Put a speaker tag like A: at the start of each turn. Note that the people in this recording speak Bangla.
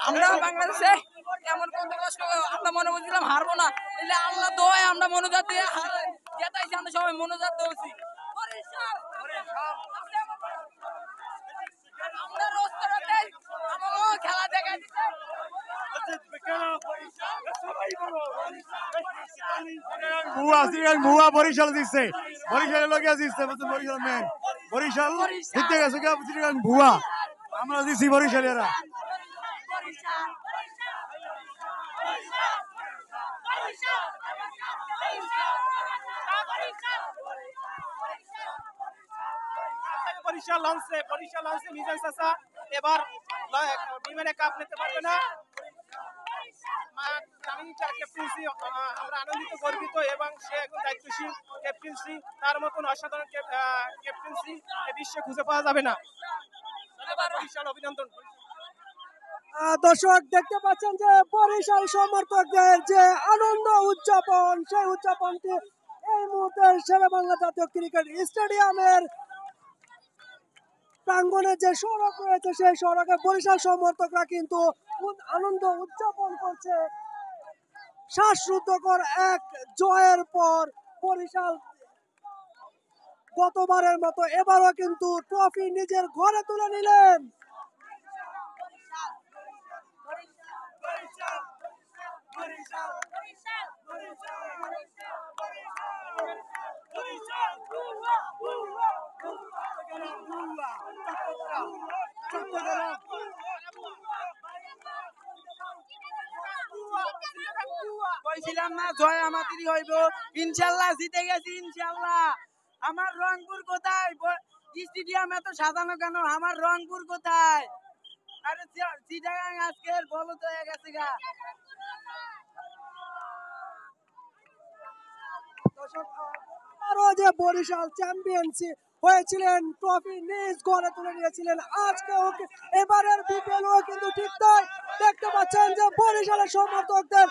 A: আমরা বাংলাদেশে এমন কত কষ্ট আমরা মনে করছিলাম হারবো না, আল্লাহ দোয়ায় আমরা মনোজাত দিয়ে জেতাইছি। আমরা সবাই মনোজাত দিয়েছি। আমরা রোস্তরাতে আমার খেলা দেখা দিচ্ছে।
B: ভুয়া বরিশাল দিচ্ছে, বরিশালের লোক দিচ্ছে, বরিশাল মেন বরিশাল জিতে গেছে ভুয়া, আমরা দিচ্ছি বরিশালেরা।
C: বরিশাল লঞ্চে মিজান চাচা এবার বিমানে কাপ নিতে পারবে না। আমরা আনন্দিত, গর্বিত এবং সে একজন দায়িত্বশীল ক্যাপ্টেন্সি, তার মতন অসাধারণ ক্যাপ্টেন্সি বিশ্বে খুঁজে পাওয়া যাবে না। বরিশাল অভিনন্দন।
D: দর্শক দেখতে পাচ্ছেন যে বরিশাল সমর্থকদের যে আনন্দ উদযাপন, সেই উদযাপনটি এই মুহূর্তে শেরেবাংলা জাতীয় ক্রিকেট স্টেডিয়ামের প্রাঙ্গণে যে সড়ক রয়েছে সেই সড়কে বরিশাল সমর্থকরা কিন্তু আনন্দ উদযাপন করছে। শ্বাসরুদ্ধকর এক জয়ের পর বরিশাল গতবারের মতো এবারও কিন্তু ট্রফি নিজের ঘরে তুলে নিলেন।
A: কইছিলাম না জয় আমাদেরই হইব, ইনশাআল্লাহ জিতে গেছি ইনশাআল্লাহ। আমার রংপুর কোথায়? স্টেডিয়াম এত সাজানো কেন? আমার রংপুর কোথায়? আরে চিটাগাং আজকের বলো তো হয়ে গেছে গা।
D: আরো যে বরিশাল চ্যাম্পিয়নশিপ হয়েছিলেন, ট্রফি নিজ ঘরে তুলে নিয়েছিলেন, আজকে এবারের বিপিএলও কিন্তু ঠিক তাই। দেখতে পাচ্ছেন যে বরিশালের সমর্থকদের